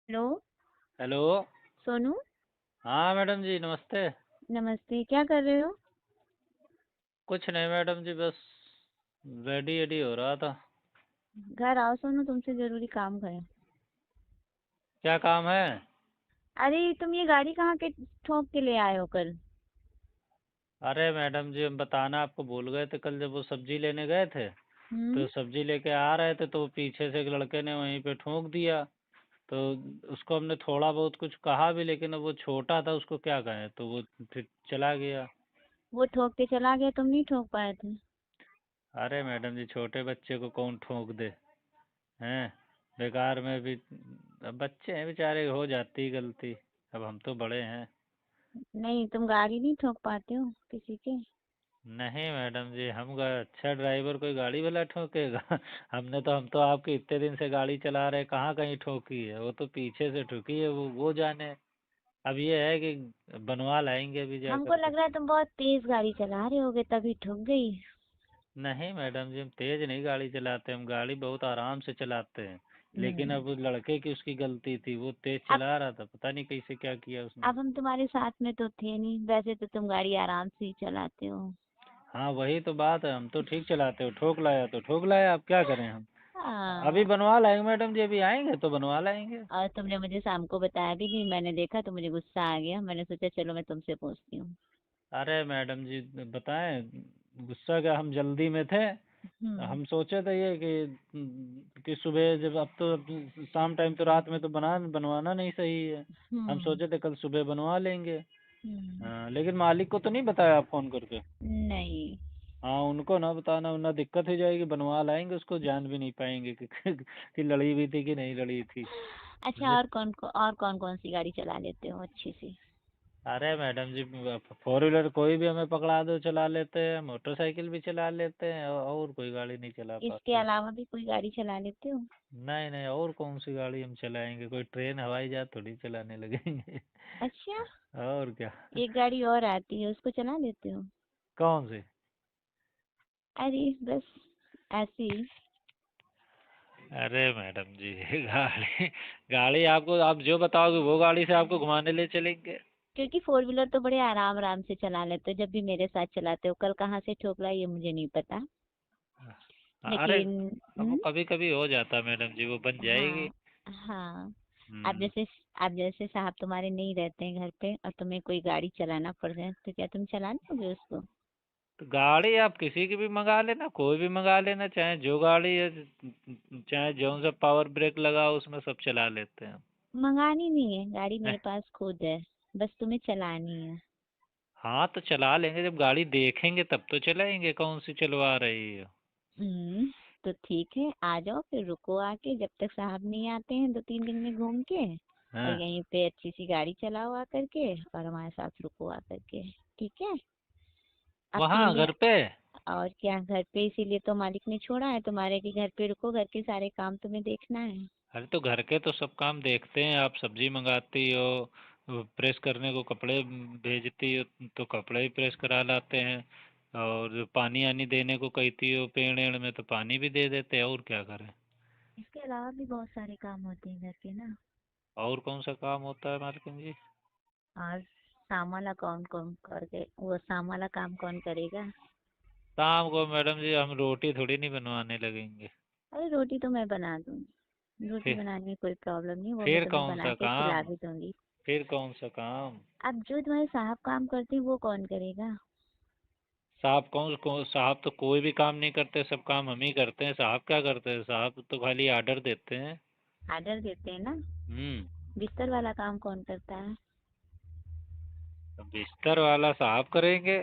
Hello. Hello. Sonu. हाँ madam जी, नमस्ते। नमस्ते, क्या कर रहे हो? कुछ नहीं मैडम जी, बस रेडी एडी हो रहा था। घर आओ सोनू, तुमसे जरूरी काम है। क्या काम है? अरे तुम ये गाड़ी कहाँ के ठोक के ले आए हो कल? अरे मैडम जी, हम बताना आपको भूल गए थे। कल जब वो सब्जी लेने गए थे हम्म। तो सब्जी लेके आ रहे थे तो पीछे से एक लड़के ने वहीं पे ठोक दिया। तो उसको हमने थोड़ा बहुत कुछ कहा भी, लेकिन अब वो छोटा था, उसको क्या कहें, तो वो फिर चला गया। वो ठोक के चला गया, तुम नहीं ठोक पाए थे? अरे मैडम जी, छोटे बच्चे को कौन ठोक दे? हैं? बेकार में भी। अब बच्चे हैं बेचारे, हो जाती है गलती। अब हम तो बड़े हैं। नहीं, तुम गाड़ी नहीं ठोक पाते हो किसी के? नहीं मैडम जी, अच्छा ड्राइवर कोई गाड़ी वाला ठोकेगा? हम तो आपके इतने दिन से गाड़ी चला रहे, कहाँ कहीं ठोकी है? वो तो पीछे से ठुकी है, वो जाने। अब ये है कि बनवा लाएंगे अभी जा हमको करके। लग रहा है तुम बहुत तेज गाड़ी चला रहे होगे तभी ठुक गई। नहीं मैडम जी, हम तेज नहीं गाड़ी चलाते, हम गाड़ी बहुत आराम से चलाते हैं। लेकिन हम्म। अब उस लड़के की उसकी गलती थी, वो तेज अब चला रहा था, पता नहीं कैसे क्या किया उसने। अब हम तुम्हारे साथ में तो थे नहीं, वैसे तो तुम गाड़ी आराम से ही चलाते हो। हाँ वही तो बात है, हम तो ठीक चलाते हो, ठोक लाया तो ठोक लाया, अब क्या करें हम? अभी हाँ। बनवा लाएंगे मैडम जी, अभी आएंगे तो बनवा लाएंगे। और तुमने मुझे शाम को बताया भी नहीं, मैंने देखा तो मुझे गुस्सा आ गया, मैंने सोचा चलो मैं तुमसे पूछती हूँ। अरे मैडम जी बताएं, गुस्सा क्या, हम जल्दी में थे। हम्म। हम सोचे थे ये कि सुबह जब, अब शाम टाइम तो, रात में तो बनवाना नहीं सही है। हम हम्म। सोचे थे कल सुबह बनवा लेंगे। हम्म। हाँ, लेकिन मालिक को तो नहीं बताया आप फ़ोन करके? नहीं। हाँ, उनको ना बताना, वरना दिक्कत हो जाएगी। बनवा लाएंगे, उसको जान भी नहीं पाएंगे कि कि लड़ी हुई थी कि नहीं लड़ी थी। अच्छा, और कौन कौन सी गाड़ी चला लेते हो अच्छी सी? अरे मैडम जी, फोर व्हीलर कोई भी हमें पकड़ा दो चला लेते हैं, मोटरसाइकिल भी चला लेते हैं, और कोई गाड़ी नहीं चला इसके पाते। अलावा भी कोई गाड़ी चला लेते हो? नहीं नहीं, और कौन सी गाड़ी हम चलाएंगे? कोई ट्रेन हवाई जहाज थोड़ी चलाने लगेंगे। अच्छा। और क्या। एक गाड़ी और आती है, उसको चला लेते हो? कौन सी? अरे बस ऐसे ही। अरे मैडम जी, गाड़ी गाड़ी आपको, आप जो बताओगे वो गाड़ी से आपको घुमाने ले चलेंगे। क्योंकि फोर व्हीलर तो बड़े आराम आराम से चला लेते हो, जब भी मेरे साथ चलाते हो। कल कहाँ से ठोकरा ये मुझे नहीं पता। अरे लेकिन अब वो कभी कभी हो जाता है मैडम जी, वो बन जाएगी। हाँ। हाँ। अब हम्म। जैसे अब जैसे साहब तुम्हारे नहीं रहते हैं घर पे और तुम्हें कोई गाड़ी चलाना पड़ जाए तो क्या तुम चला लोगे उसको? तो गाड़ी आप किसी की भी मंगा लेना, कोई भी मंगा लेना, चाहे जो गाड़ी है, चाहे जो सा पावर ब्रेक लगा हो उसमें सब चला लेते हैं। मंगानी नहीं है गाड़ी, हैं? मेरे पास खुद है। बस तुम्हें चलानी है। हाँ तो चला लेंगे, जब गाड़ी देखेंगे तब तो चलाएंगे कौन सी चलवा रही है। हम्म। तो ठीक है, आ जाओ फिर, रुको आके जब तक साहब नहीं आते हैं 2-3 दिन में घूम के। और हाँ, यहीं पे अच्छी सी गाड़ी चलाओ आकर के, और हमारे साथ रुको आकर के। ठीक है। अब वहाँ 3 दिन। घर पे? और क्या, घर पे इसीलिए तो मालिक ने छोड़ा है तुम्हारे, कि घर पे रुको, घर के सारे काम तुम्हें देखना है। अरे तो घर के तो सब काम देखते हैं, आप सब्जी मंगाती हो, प्रेस करने को कपड़े भेजती हो तो कपड़े भी प्रेस करा लाते हैं, और पानी आनी देने को कहती हो पेड़ एड़ में तो पानी भी दे देते हैं, और क्या करें? इसके अलावा भी बहुत सारे काम होते हैं घर के ना। और कौन सा काम होता है मालकिन जी? और सामाला कौन कौन करके, वो सामाला काम कौन करेगा? शाम को मैडम जी हम रोटी थोड़ी नहीं बनवाने लगेंगे। अरे रोटी तो मैं बना दूंगी, रोटी फिर बनाने में कोई प्रॉब्लम नहीं, वो मैं फिर तुम्हें कौन बना सा के खिला काम? भी दूंगी। फिर कौन सा काम? अब जो तुम्हारे साहब काम करते हैं वो कौन करेगा? साहब तो कोई भी काम नहीं करते, सब काम हम ही करते हैं। साहब क्या करते हैं? साहब तो खाली आर्डर देते हैं। आर्डर देते हैं ना। हम्म। बिस्तर वाला काम कौन करता है? तो बिस्तर वाला साहब करेंगे।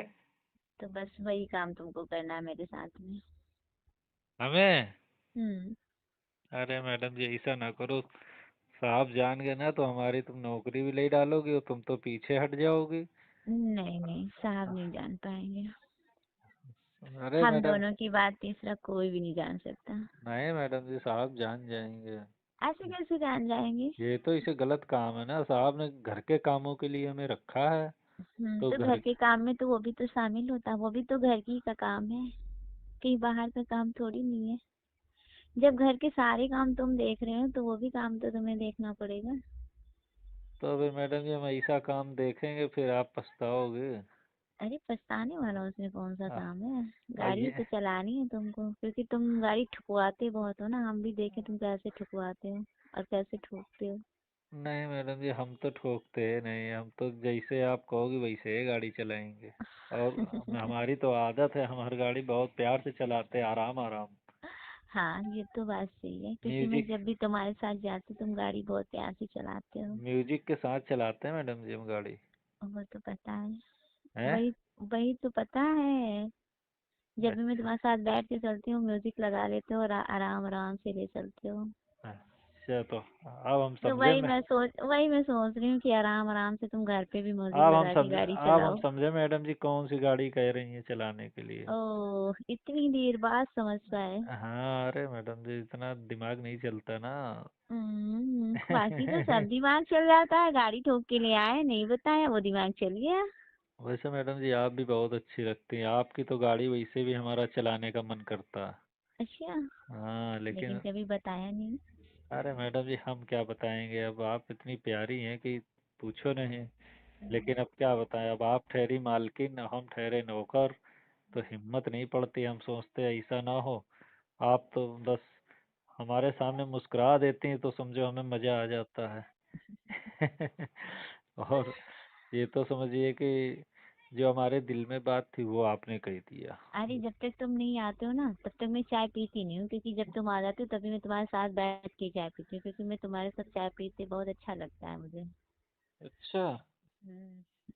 तो बस वही काम तुमको करना है मेरे साथ में। हमें? हम्म। अरे मैडम जी ऐसा ना करो, साहब जान गए ना तो हमारी तुम नौकरी भी ले डालोगी और तुम तो पीछे हट जाओगी। नहीं नहीं, साहब नहीं जान पाएंगे। अरे हम मैडम, दोनों की बात तीसरा कोई भी नहीं जान सकता। नहीं मैडम जी, साहब जान जाएंगे। ऐसे कैसे जान जाएंगे? ये तो इसे गलत काम है ना, साहब ने घर के कामों के लिए हमें रखा है। तो तो घर, घर के काम में तो वो भी तो शामिल होता है, वो भी तो घर की का काम है। कहीं बाहर का काम थोड़ी नहीं है। जब घर के सारे काम तुम देख रहे हो तो वो भी काम तो तुम्हें देखना पड़ेगा। तो अभी मैडम जी हम ऐसा काम देखेंगे फिर आप पछताओगे। अरे पछताने वाला उसमें कौन सा आ, काम है। गाड़ी आइए। तो चलानी है तुमको, क्योंकि तुम गाड़ी ठुकवाते बहुत हो ना, हम भी देखे तुम कैसे ठुकवाते हो और कैसे ठोकते हो। नहीं मैडम जी हम तो ठोकते हैं नहीं, हम तो जैसे आप कहोगे वैसे ही गाड़ी चलाएंगे। और हमारी तो आदत है, हम हर गाड़ी बहुत प्यार से चलाते हैं, आराम आराम। हाँ ये तो बात सही है, क्योंकि मैं म्यूजिक जब भी तुम्हारे साथ जाती तुम गाड़ी बहुत प्यार से चलाते हो। म्यूजिक के साथ चलाते हैं मैडम जी हम गाड़ी। वो तो पता है। हैं? वही वही तो पता है। जब भी मैं अच्छा। तुम्हारे साथ बैठ के चलती हूँ म्यूजिक लगा लेते हो और आराम आराम से ले चलते हो। अच्छा तो अब हम तो समझे में। वही मैं सोच रही हूँ कि आराम आराम से तुम घर पे भी म्यूजिक अब हम लगा के समझे गाड़ी अब हम चलाओ। समझे मैडम जी कौन सी गाड़ी कह रही हैं चलाने के लिए। ओह इतनी देर बाद समझ पाए। हाँ अरे मैडम जी इतना दिमाग नहीं चलता ना। बाकी तो सब दिमाग चल जाता है, गाड़ी ठोक के ले आए नहीं बताया वो दिमाग चल गया। वैसे मैडम जी आप भी बहुत अच्छी लगती हैं, आपकी तो गाड़ी वैसे भी हमारा चलाने का मन करता है। अच्छा। हाँ लेकिन लेकिन कभी बताया नहीं। अरे मैडम जी हम क्या बताएंगे, अब आप इतनी प्यारी हैं कि पूछो नहीं। लेकिन अब क्या बताएं, अब आप ठहरी मालकिन हम ठहरे नौकर, तो हिम्मत नहीं पड़ती, हम सोचते हैं ऐसा ना हो। आप तो बस हमारे सामने मुस्कुरा देती हैं तो समझो हमें मज़ा आ जाता है। और ये तो समझिए कि जो हमारे दिल में बात थी वो आपने कह दिया। अरे जब तक तुम नहीं आते हो ना तब तक मैं चाय पीती नहीं हूँ, क्योंकि जब तुम आ जाते हो तभी मैं तुम्हारे साथ बैठ के चाय पीती हूँ, क्योंकि मैं तुम्हारे साथ चाय पीते बहुत अच्छा लगता है मुझे। अच्छा।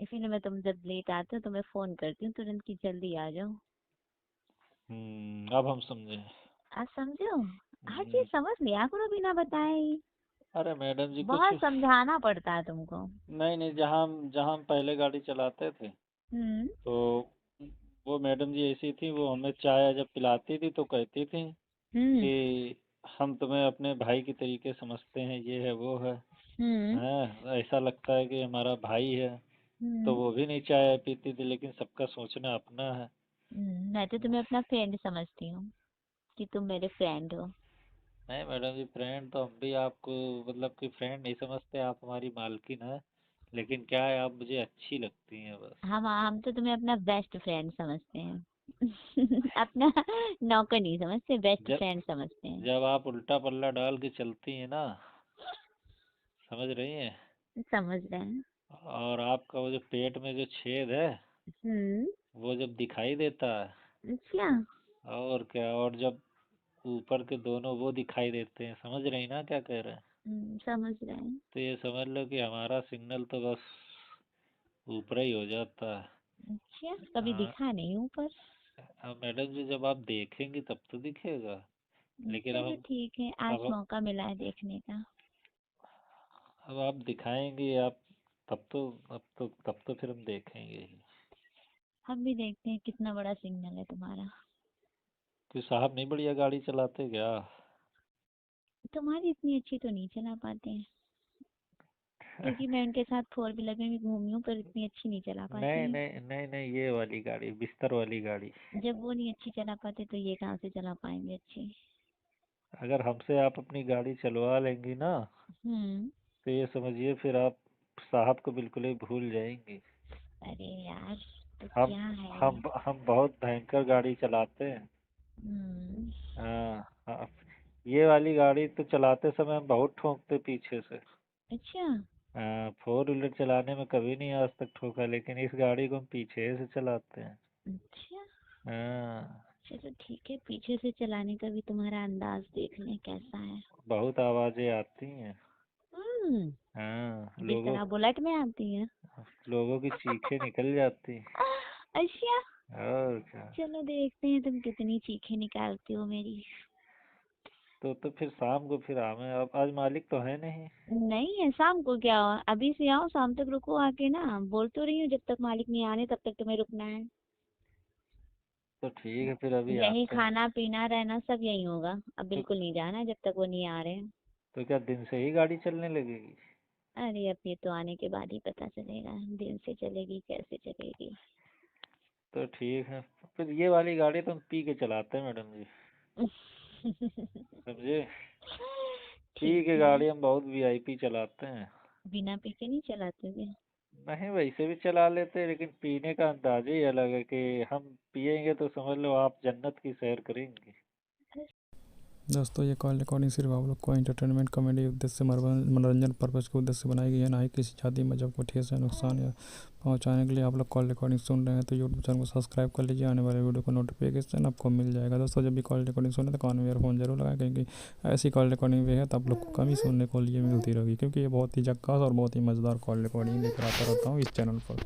इसीलिए मैं तुम जब लेट आते हो तो मैं फोन करती हूँ तुरंत कि जल्दी आ जाओ। अब हम समझे। आज समझो। हर चीज हम्म, समझ लिया करो बिना बताए ही। अरे मैडम जी कुछ बहुत समझाना पड़ता है तुमको। नहीं नहीं, जहाँ हम पहले गाड़ी चलाते थे हम्म। तो वो मैडम जी ऐसी थी, वो हमें चाय जब पिलाती थी तो कहती थी हम्म। कि हम तुम्हें अपने भाई की तरीके समझते हैं, ये है वो है। हम्म। हैं ऐसा लगता है कि हमारा भाई है। तो हम्म। वो भी नहीं चाय पीती थी, लेकिन सबका सोचना अपना है। मैं तो तुम्हें अपना फ्रेंड समझती हूँ, कि तुम मेरे फ्रेंड हो। नहीं मैडम जी फ्रेंड तो हम भी आपको मतलब कि फ्रेंड नहीं समझते, आप हमारी मालकिन है। लेकिन क्या है, आप मुझे अच्छी लगती हैं बस। हम तो तुम्हें अपना बेस्ट फ्रेंड समझते हैं। अपना नौकर नहीं समझते, बेस्ट जब फ्रेंड समझते हैं। जब आप उल्टा पल्ला डाल के चलती हैं ना, समझ रही हैं। समझ रहे हैं। और आपका वो जो पेट में जो छेद है हम्म। वो जब दिखाई देता है, अच्छा। और क्या, और जब ऊपर के दोनों वो दिखाई देते हैं, समझ रही ना क्या कह रहे हैं। समझ रहे हैं। तो ये समझ लो कि हमारा सिग्नल तो बस ऊपर ही हो जाता है। अच्छा कभी हाँ। दिखा नहीं ऊपर। अब मैडम जी जब आप देखेंगी तब तो दिखेगा। लेकिन चलो ठीक है, आज अब मौका मिला है देखने का। अब आप दिखाएंगी आप, तब तो फिर हम देखेंगे ही। हम भी देखते हैं कितना बड़ा सिग्नल है तुम्हारा। कि साहब नहीं बढ़िया गाड़ी चलाते क्या? तुम्हारी इतनी अच्छी तो नहीं चला पाते हैं, क्योंकि मैं उनके साथ फोर व्हीलर में भी घूमी हूँ पर इतनी अच्छी नहीं चला नहीं पाती है। नहीं नहीं नहीं, ये वाली गाड़ी, बिस्तर वाली गाड़ी। जब वो नहीं अच्छी चला पाते तो ये कहाँ से चला पाएंगे अच्छी। अगर हमसे आप अपनी गाड़ी चलवा लेंगी ना, हम्म। तो ये समझिए फिर आप साहब को बिल्कुल ही भूल जाएंगी। अरे यार, तो हम क्या है ये। हम बहुत भयंकर गाड़ी चलाते हैं। हम्म। हाँ हाँ। ये वाली गाड़ी तो चलाते समय हम बहुत ठोकते पीछे से। अच्छा। हाँ, फोर व्हीलर चलाने में कभी नहीं आज तक ठोका, लेकिन इस गाड़ी को हम पीछे से चलाते हैं। अच्छा हाँ। चलो ठीक है, पीछे से चलाने का भी तुम्हारा अंदाज देख लें कैसा है। बहुत आवाजें आती हैं। हम्म। हाँ, जिस लोगों तरह बुलेट में आती है। लोगों की चीखें निकल जाती। अच्छा। और क्या। चलो देखते हैं तुम कितनी चीखें निकालती हो मेरी। तो फिर शाम को फिर आवे, अब आज मालिक तो है नहीं। नहीं है, शाम को क्या हुआ, अभी से आओ शाम तक रुको आके ना, बोल तो रही हूँ जब तक मालिक नहीं आने तब तक तुम्हें रुकना है। तो ठीक है फिर अभी यही आते हैं। खाना पीना रहना सब यही होगा, अब तो बिल्कुल नहीं जाना जब तक वो नहीं आ रहे हैं। तो क्या दिन से ही गाड़ी चलने लगेगी? अरे अब ये तो आने के बाद ही पता चलेगा, दिन से चलेगी कैसे चलेगी। तो ठीक है, फिर ये वाली गाड़ी तो हम पी के चलाते हैं मैडम जी। समझे। पी ठीक के है। गाड़ी हम बहुत वीआईपी चलाते हैं। बिना पी के नहीं चलाते क्या? नहीं, वैसे भी चला लेते हैं, लेकिन पीने का अंदाज ही अलग है कि हम पिएंगे तो समझ लो आप जन्नत की सैर करेंगे। दोस्तों ये कॉल रिकॉर्डिंग सिर्फ आप लोग को एंटरटेनमेंट कॉमेडी उद्देश्य से मनोरंजन पर्पज़ के उद्देश्य से बनाई गई है, ना ही किसी जाति मजहब को ठेस या नुकसान या पहुंचाने के लिए। आप लोग कॉल रिकॉर्डिंग सुन रहे हैं तो यूट्यूब चैनल को सब्सक्राइब कर लीजिए, आने वाले वीडियो को नोटिफिकेशन आपको मिल जाएगा। दोस्तों जब भी कॉल रिकॉर्डिंग सुने तो कान में ईयरफोन जरूर लगाएं, क्योंकि ऐसी कॉल रिकॉर्डिंग भी है तो आप लोग को कम ही सुनने को लिए मिलती रहेगी, क्योंकि ये बहुत ही झक्कास और बहुत ही मज़ेदार कॉल रिकॉर्डिंग लेकर आता रहता हूँ इस चैनल पर।